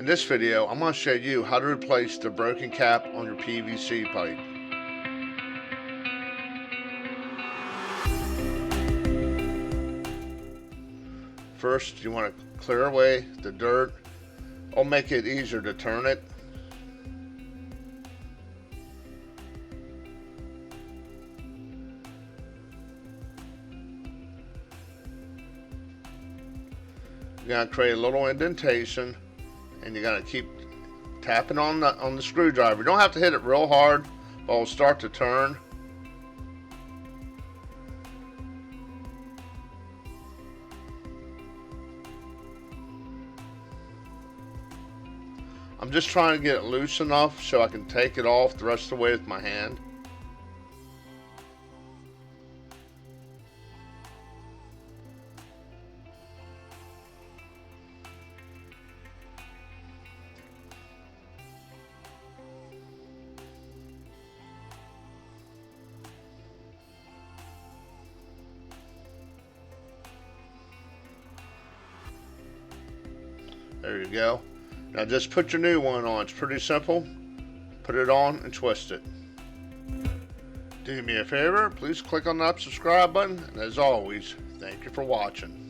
this video, I'm going to show you how to replace the broken cap on your PVC pipe. First, you want to clear away the dirt. It'll make it easier to turn it. You're going to create a little indentation, and you're going to keep tapping on the screwdriver. You don't have to hit it real hard, but it'll start to turn. I'm just trying to get it loose enough so I can take it off the rest of the way with my hand. There you go. Now just put your new one on. It's pretty simple. Put it on and twist it. Do me a favor, please click on that subscribe button, and as always, thank you for watching.